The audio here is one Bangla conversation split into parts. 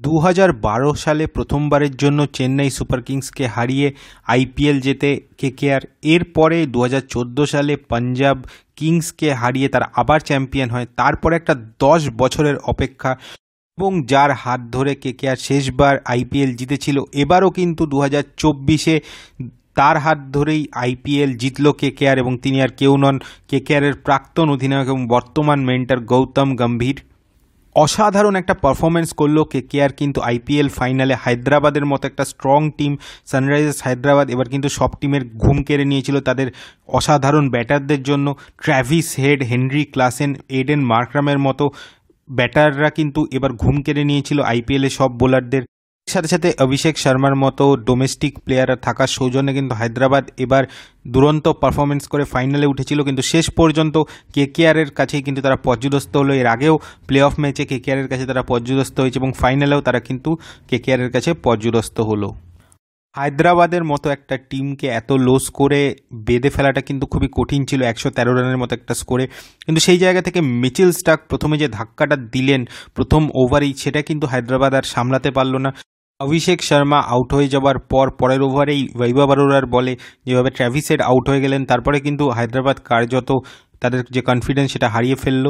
2012 সালে প্রথমবারের জন্য চেন্নাই সুপার কিংসকে হারিয়ে আইপিএল জেতে কেকেআর। এরপরে 2014 সালে পাঞ্জাব কিংসকে হারিয়ে তারা আবার চ্যাম্পিয়ন হয়। তারপরে একটা 10 বছরের অপেক্ষা এবং যার হাত ধরে কেকেআর শেষবার আইপিএল জিতেছিল, এবারও কিন্তু 2024-এ তার হাত ধরেই আইপিএল জিতল কেকেআর এবং তিনি আর কেউ নন, কেকেআরের প্রাক্তন অধিনায়ক এবং বর্তমান মেন্টর গৌতম গম্ভীর। অসাধারণ একটা পারফরমেন্স করলো কেকেআর কিন্তু আইপিএল ফাইনালে। হায়দ্রাবাদের মতো একটা স্ট্রং টিম সানরাইজার্স হায়দ্রাবাদ এবার কিন্তু সব টিমের ঘুম কেড়ে নিয়েছিল তাদের অসাধারণ ব্যাটারদের জন্য। Travis Head, Henry Klaasen, Aiden মার্করামের মতো ব্যাটাররা কিন্তু এবার ঘুম কেড়ে নিয়েছিল আইপিএলে সব বোলারদের। সাথে সাথে অভিষেক শর্মার মতো ডোমেস্টিক প্লেয়ার থাকার সৌজন্যে কিন্তু হায়দ্রাবাদ এবার দুরন্ত পারফরমেন্স করে ফাইনালে উঠেছিল, কিন্তু শেষ পর্যন্ত কেকেআরের কাছেই কিন্তু তারা পর্যুদস্ত হলো। এর আগেও প্লে অফ ম্যাচে কেকেআরের কাছে তারা পর্যুদস্ত হয়েছে এবং ফাইনালেও তারা কিন্তু কেকেআরের কাছে পর্যুদস্ত হলো। হায়দ্রাবাদের মতো একটা টিমকে এত লো স্কোরে বেঁধে ফেলাটা কিন্তু খুবই কঠিন ছিল, 113 রানের মতো একটা স্কোরে। কিন্তু সেই জায়গা থেকে মিচেল স্টার্ক প্রথমে যে ধাক্কাটা দিলেন প্রথম ওভারেই, সেটা কিন্তু হায়দ্রাবাদ আর সামলাতে পারলো না। অভিষেক শর্মা আউট হয়ে যাওয়ার পরের ওভারেই বৈভব অরোরার বলে যেভাবে ট্র্যাভিস হেড আউট হয়ে গেলেন, তারপরে কিন্তু হায়দ্রাবাদ কার্যত তাদের যে কনফিডেন্স সেটা হারিয়ে ফেললো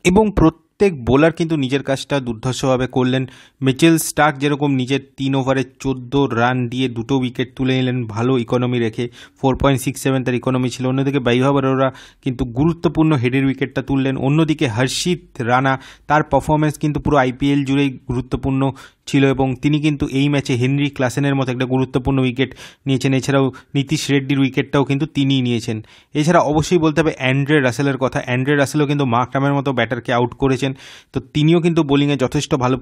এবং প্রত্যেক বোলার কিন্তু নিজের কাজটা দুর্ধর্ষভাবে করলেন। মিচেল স্টার্ক যেরকম নিজের 3 ওভারে 14 রান দিয়ে 2 উইকেট তুলে নিলেন ভালো ইকোনমি রেখে, 4.67 তার ইকোনমি ছিল। অন্যদিকে বৈভব অরোরা কিন্তু গুরুত্বপূর্ণ হেডের উইকেটটা তুললেন। অন্যদিকে হর্ষিত রানা, তার পারফরমেন্স কিন্তু পুরো আইপিএল জুড়েই গুরুত্বপূর্ণ ছিল এবং তিনি কিন্তু এই ম্যাচে হেনরি ক্লাসেনের মতো একটা গুরুত্বপূর্ণ উইকেট নিয়েছেন। এছাড়াও নীতিশ রেড্ডির উইকেটটাও কিন্তু তিনিই নিয়েছেন। এছাড়া অবশ্যই বলতে হবে অ্যান্ড্রে রাসেলের কথা। অ্যান্ড্রে রাসেলও কিন্তু মার্করামের মতো ব্যাটারকে আউট করেছেন, তো তিনিও কিন্তু বোলিংয়ে যথেষ্ট ভালো।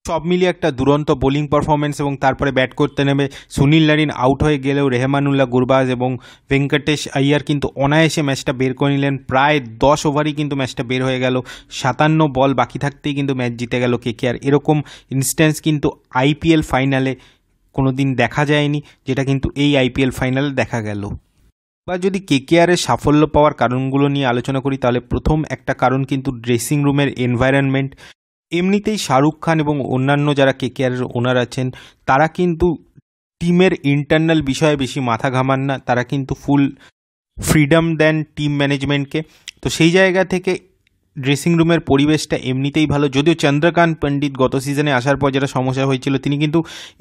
সব মিলিয়ে একটা দুরন্ত বোলিং পারফরমেন্স এবং তারপরে ব্যাট করতে নেমে সুনীল নারিন আউট হয়ে গেলেও রেহমানুল্লাহ গুরবাজ এবং ভেঙ্কটেশ আইয়ার কিন্তু অনায়াসে ম্যাচটা বের করে নিলেন। প্রায় 10 ওভারই কিন্তু ম্যাচটা বের হয়ে গেল, 57 বল বাকি থাকতেই কিন্তু ম্যাচ জিতে গেল কেকেআর। এরকম ইনস্ট্যান্স কিন্তু আইপিএল ফাইনালে কোনো দিন দেখা যায়নি, যেটা কিন্তু এই আইপিএল ফাইনালে দেখা গেল। বা যদি কেকেআরের সাফল্য পাওয়ার কারণগুলো নিয়ে আলোচনা করি, তাহলে প্রথম একটা কারণ কিন্তু ড্রেসিং রুমের এনভায়রনমেন্ট। এমনিতেই শাহরুখ খান এবং অন্যান্য যারা কেকেআরের ওনার আছেন তারা কিন্তু টিমের ইন্টারনাল বিষয়ে বেশি মাথা ঘামান না, তারা কিন্তু ফুল ফ্রিডম দেন টিম ম্যানেজমেন্টকে। তো সেই জায়গা থেকে ড্রেসিং রুমের পরিবেশটা এমনিতেই ভালো। যদিও চন্দ্রকান্ত পণ্ডিত গত সিজনে আসার পর যেটা সমস্যা হয়েছিল, তিনি কিন্তু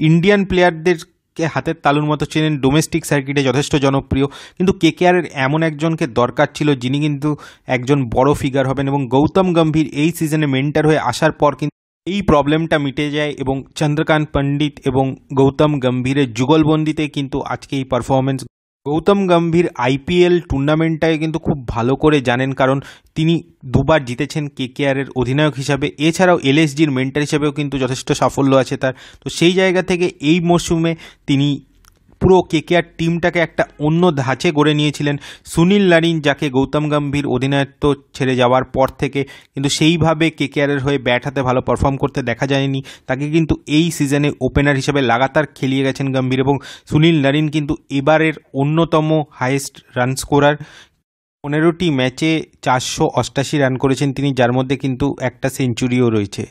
ইন্ডিয়ান প্লেয়ারদেরকে হাতের তালুর মতো চেনেন, ডোমেস্টিক সার্কিটে যথেষ্ট জনপ্রিয়, কিন্তু কেকেআরের এমন একজনকে দরকার ছিল যিনি কিন্তু একজন বড় ফিগার হবেন এবং গৌতম গম্ভীর এই সিজনে মেন্টার হয়ে আসার পর কিন্তু এই প্রবলেমটা মিটে যায় এবং চন্দ্রকান্ত পণ্ডিত এবং গৌতম গম্ভীরের যুগলবন্দিতে কিন্তু আজকে এই পারফরমেন্স। গৌতম গম্ভীর আইপিএল টুর্নামেন্টটাকে কিন্তু খুব ভালো করে জানেন, কারণ তিনি 2 বার জিতেছেন কেকেআরের অধিনায়ক হিসাবে। এছাড়াও এলএসজির মেন্টর হিসাবেও কিন্তু যথেষ্ট সাফল্য আছে তার। তো সেই জায়গা থেকে এই মরশুমে তিনি পুরো কেকেআর টিমটাকে একটা অন্য ধাঁচে গড়ে নিয়েছিলেন। সুনীল নারিন, যাকে গৌতম গম্ভীর অধিনায়ত্ব ছেড়ে যাওয়ার পর থেকে কিন্তু সেইভাবে কেকেআরের হয়ে ব্যাট হাতে ভালো পারফর্ম করতে দেখা যায়নি, তাকে কিন্তু এই সিজনে ওপেনার হিসেবে লাগাতার খেলিয়ে গেছেন গম্ভীর এবং সুনীল নারিন কিন্তু এবারের অন্যতম হাইয়েস্ট রান স্কোরার। 15টি ম্যাচে 488 রান করেছেন তিনি, যার মধ্যে কিন্তু একটা সেঞ্চুরিও রয়েছে।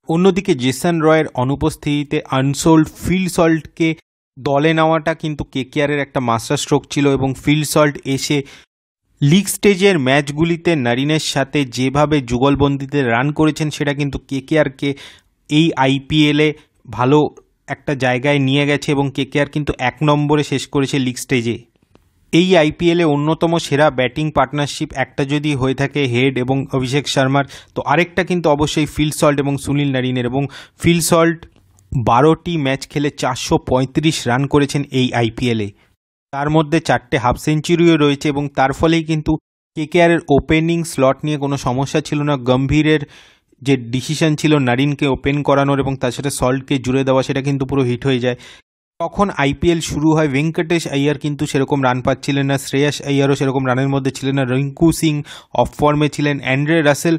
অন্যদিকে জেসন রয়ের অনুপস্থিতিতে আনসোল্ড ফিল সল্টকে দলে নেওয়াটা কিন্তু কেকেআরের একটা মাস্টার স্ট্রোক ছিল এবং ফিল সল্ট এসে লিগ স্টেজের ম্যাচগুলিতে নারিনের সাথে যেভাবে যুগলবন্দিতে রান করেছেন সেটা কিন্তু কেকেআরকে এই আইপিএলে ভালো একটা জায়গায় নিয়ে গেছে এবং কেকেআর কিন্তু 1 নম্বরে শেষ করেছে লিগ স্টেজে। এই আইপিএলে অন্যতম সেরা ব্যাটিং পার্টনারশিপ একটা যদি হয়ে থাকে হেড এবং অভিষেক শর্মার, তো আরেকটা কিন্তু অবশ্যই ফিল সল্ট এবং সুনীল নারিনের। এবং ফিল সল্ট 12টি ম্যাচ খেলে 435 রান করেছেন এই আইপিএলে, তার মধ্যে 4টে হাফ সেঞ্চুরিও রয়েছে এবং তার ফলেই কিন্তু কেকেআরের ওপেনিং স্লট নিয়ে কোনো সমস্যা ছিল না। গম্ভীরের যে ডিসিশন ছিল নারিনকে ওপেন করানোর এবং তার সাথে সল্টকে জুড়ে দেওয়া, সেটা কিন্তু পুরো হিট হয়ে যায়। তখন আইপিএল শুরু হয়, ভেঙ্কটেশ আইয়ার কিন্তু সেরকম রান পাচ্ছিলেন না, শ্রেয়াস আইয়ারও সেরকম রানের মধ্যে ছিলেন না, রিঙ্কু সিং অফ ফর্মে ছিলেন, অ্যান্ড্রে রাসেল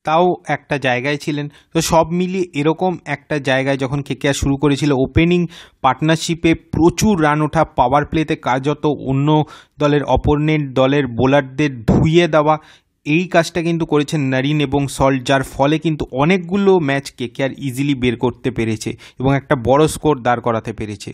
তাও একটা জায়গায় ছিলেন। তো সব মিলিয়ে এরকম একটা জায়গায় যখন কেকেআর শুরু করেছিল, ওপেনিং পার্টনারশিপে প্রচুর রান ওঠা, পাওয়ার প্লেতে কার্যত অন্য দলের অপোনেন্ট দলের বোলারদের ধুইয়ে দেওয়া, এই কাজটা কিন্তু করেছেন নরিন এবং সল্ট, যার ফলে কিন্তু অনেকগুলো ম্যাচ কেকেআর ইজিলি বের করতে পেরেছে এবং একটা বড় স্কোর দাঁড় করাতে পেরেছে।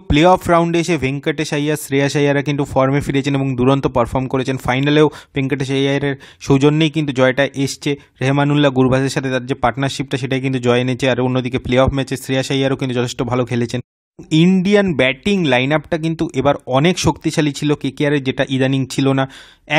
প্লে অফ রাউন্ডে এসে ভেঙ্কটেশ আইয়ার, শ্রেয়াস আইয়াররা কিন্তু ফর্মে ফিরেছেন এবং দুরন্ত পারফর্ম করেছেন। ফাইনালেও ভেঙ্কটেশ আইয়ারের সৌজন্যেই কিন্তু জয়টা এসছে। রেহমানুল্লাহ গুরবাজের সাথে তার যে পার্টনারশিপটা সেটাই কিন্তু জয় এনেছে। আর অন্যদিকে প্লে অফ ম্যাচে শ্রেয়াস আইয়ারও কিন্তু যথেষ্ট ভালো খেলেছেন। ইন্ডিয়ান ব্যাটিং লাইন আপটা কিন্তু এবার অনেক শক্তিশালী ছিল কেকেআরের, যেটা ইদানিং ছিল না।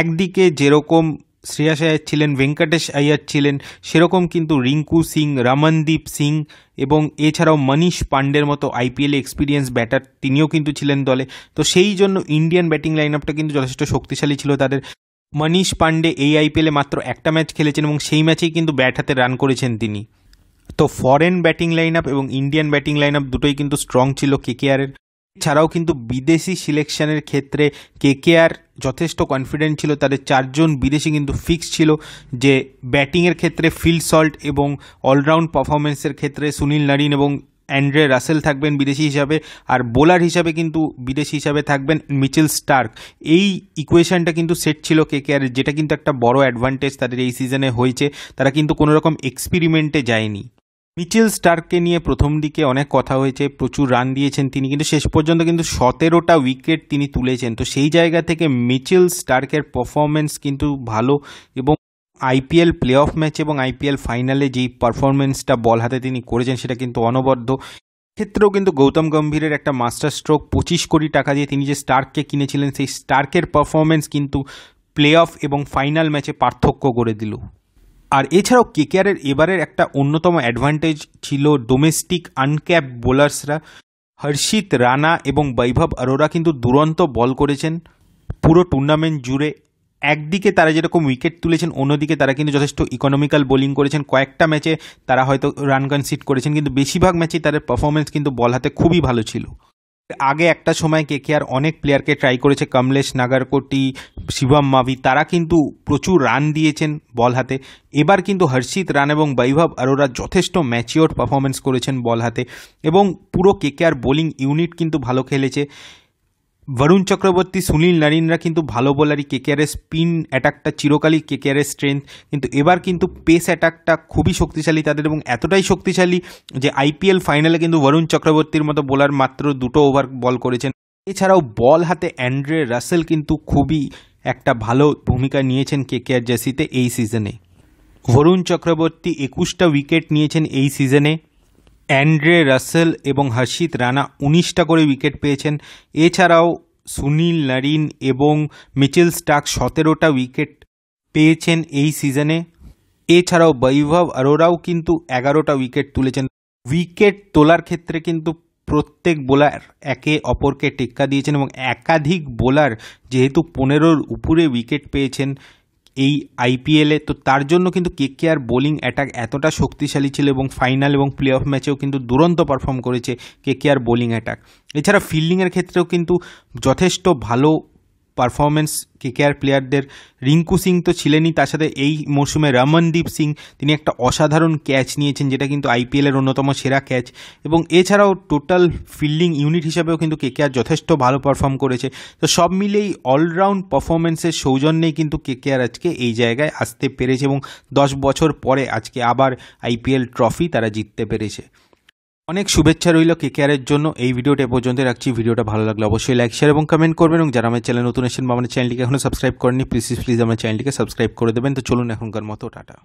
একদিকে যেরকম শ্রেয়াস আইয়ার ছিলেন, ভেঙ্কটেশ আইয়ার ছিলেন, সেরকম কিন্তু রিঙ্কু সিং, রমনদীপ সিং এবং এছাড়াও মনীষ পান্ডের মতো আইপিএলে এক্সপিরিয়েন্স ব্যাটার তিনিও কিন্তু ছিলেন দলে। তো সেই জন্য ইন্ডিয়ান ব্যাটিং লাইন আপটা কিন্তু যথেষ্ট শক্তিশালী ছিল তাদের। মনীষ পান্ডে এই আইপিএলে মাত্র একটা ম্যাচ খেলেছেন এবং সেই ম্যাচেই কিন্তু ব্যাট হাতে রান করেছেন তিনি। তো ফরেন ব্যাটিং লাইন আপ এবং ইন্ডিয়ান ব্যাটিং লাইন আপ দুটোই কিন্তু স্ট্রং ছিল কেকেআরের। ছাড়াও কিন্তু বিদেশি সিলেকশনের ক্ষেত্রে কেকেআর যথেষ্ট কনফিডেন্ট ছিল। তাদের 4 জন বিদেশি কিন্তু ফিক্স ছিল, যে ব্যাটিংয়ের ক্ষেত্রে ফিল সল্ট এবং অলরাউন্ড পারফরমেন্সের ক্ষেত্রে সুনীল নারিন এবং অ্যান্ড্রে রাসেল থাকবেন বিদেশি হিসাবে, আর বোলার হিসাবে কিন্তু বিদেশি হিসাবে থাকবেন মিচেল স্টার্ক। এই ইকুয়েশনটা কিন্তু সেট ছিল কেকেআর, যেটা কিন্তু একটা বড় অ্যাডভান্টেজ তাদের এই সিজনে হয়েছে। তারা কিন্তু কোনো রকম এক্সপেরিমেন্টে যায়নি। মিচেল স্টার্ককে নিয়ে প্রথম দিকে অনেক কথা হয়েছে, প্রচুর রান দিয়েছেন তিনি, কিন্তু শেষ পর্যন্ত কিন্তু 17টা উইকেট তিনি তুলেছেন। তো সেই জায়গা থেকে মিচেল স্টার্কের পারফরমেন্স কিন্তু ভালো, এবং আইপিএল প্লে অফ ম্যাচ এবং আইপিএল ফাইনালে যেই পারফরমেন্সটা বল হাতে তিনি করেছেন সেটা কিন্তু অনবদ্য। ক্ষেত্রেও কিন্তু গৌতম গম্ভীরের একটা মাস্টার স্ট্রোক। 25 কোটি টাকা দিয়ে তিনি যে স্টার্ককে কিনেছিলেন, সেই স্টার্কের পারফরমেন্স কিন্তু প্লে অফ এবং ফাইনাল ম্যাচে পার্থক্য করে দিল। আর এছাড়াও কেকেআরের এবারের একটা অন্যতম অ্যাডভান্টেজ ছিল ডোমেস্টিক আনক্যাপ বোলার্সরা। হর্ষিত রানা এবং বৈভব অরোরা কিন্তু দুরন্ত বল করেছেন পুরো টুর্নামেন্ট জুড়ে। একদিকে তারা যেরকম উইকেট তুলেছেন, অন্যদিকে তারা কিন্তু যথেষ্ট ইকোনমিক্যাল বোলিং করেছেন। কয়েকটা ম্যাচে তারা হয়তো রান কনসিড করেছেন, কিন্তু বেশিরভাগ ম্যাচেই তাদের পারফরমেন্স কিন্তু বল হাতে খুবই ভালো ছিল। আগে একটা সময় কেকেআর অনেক প্লেয়ারকে ট্রাই করেছে, কমলেশ নাগারকোটি, শিবম মাভি, তারা কিন্তু প্রচুর রান দিয়েছেন বল হাতে। এবার কিন্তু হর্ষিত রানা এবং বৈভব অরোরা যথেষ্ট ম্যাচিওর পারফরমেন্স করেছেন বল হাতে, এবং পুরো কেকেআর বোলিং ইউনিট কিন্তু ভালো খেলেছে। বরুণ চক্রবর্তী, সুনীল নারিনরা কিন্তু ভালো বোলারই। কেকেআরের স্পিন অ্যাটাকটা চিরকালই কেকেআরের স্ট্রেংথ, কিন্তু এবার কিন্তু পেস অ্যাটাকটা খুবই শক্তিশালী তাদের, এবং এতটাই শক্তিশালী যে আইপিএল ফাইনালে কিন্তু বরুণ চক্রবর্তীর মতো বোলার মাত্র 2টো ওভার বল করেছেন। এছাড়াও বল হাতে অ্যান্ড্রে রাসেল কিন্তু খুবই একটা ভালো ভূমিকা নিয়েছেন কেকেআর জার্সিতে এই সিজনে। বরুণ চক্রবর্তী 21টা উইকেট নিয়েছেন এই সিজনে। অ্যান্ড্রে রাসেল এবং হর্ষিত রানা 19টা করে উইকেট পেয়েছেন। এছাড়াও সুনীল নারিন এবং মিচেল স্টার্ক 17টা উইকেট পেয়েছেন এই সিজনে। এছাড়াও বৈভব অরোরাও কিন্তু 11টা উইকেট তুলেছেন। উইকেট তোলার ক্ষেত্রে কিন্তু প্রত্যেক বোলার একে অপরকে টেক্কা দিয়েছেন, এবং একাধিক বোলার যেহেতু 15র উপরে উইকেট পেয়েছেন এই আইপিএলে, তো তার জন্য কিন্তু কেকেআর বোলিং অ্যাটাক এতটা শক্তিশালী ছিল, এবং ফাইনাল এবং প্লে অফ ম্যাচেও কিন্তু দুরন্ত পারফর্ম করেছে কেকেআর বোলিং অ্যাটাক। এছাড়া ফিল্ডিংয়ের ক্ষেত্রেও কিন্তু যথেষ্ট ভালো পারফরমেন্স কেকেআর প্লেয়ারদের। রিঙ্কু সিং তো ছিলেনই, তার সাথে এই মরশুমে রমনদীপ সিং তিনি একটা অসাধারণ ক্যাচ নিয়েছেন, যেটা কিন্তু আইপিএলের অন্যতম সেরা ক্যাচ। এবং এছাড়াও টোটাল ফিল্ডিং ইউনিট হিসাবেও কিন্তু কেকেআর যথেষ্ট ভালো পারফর্ম করেছে। তো সব মিলেই অলরাউন্ড পারফরমেন্সের সৌজন্যেই কিন্তু কেকেআর আজকে এই জায়গায় আসতে পেরেছে, এবং 10 বছর পরে আজকে আবার আইপিএল ট্রফি তারা জিততে পেরেছে। অনেক শুভেচ্ছা রইল কেকেআরের জন্য। এই ভিডিওটা পর্যন্ত রাখছি। ভিডিওটা ভালো লাগলে অবশ্যই লাইক, শেয়ার এবং কমেন্ট করবেন, এবং যারা আমার চ্যানেল নতুন এসেছেন বা আমার চ্যানেলটিকে এখনও সাবস্ক্রাইব করেননি, প্লিজ আমার চ্যানেলটিকে সাবস্ক্রাইব করে দেবেন। তো চলুন এখনকার মতো টাটা।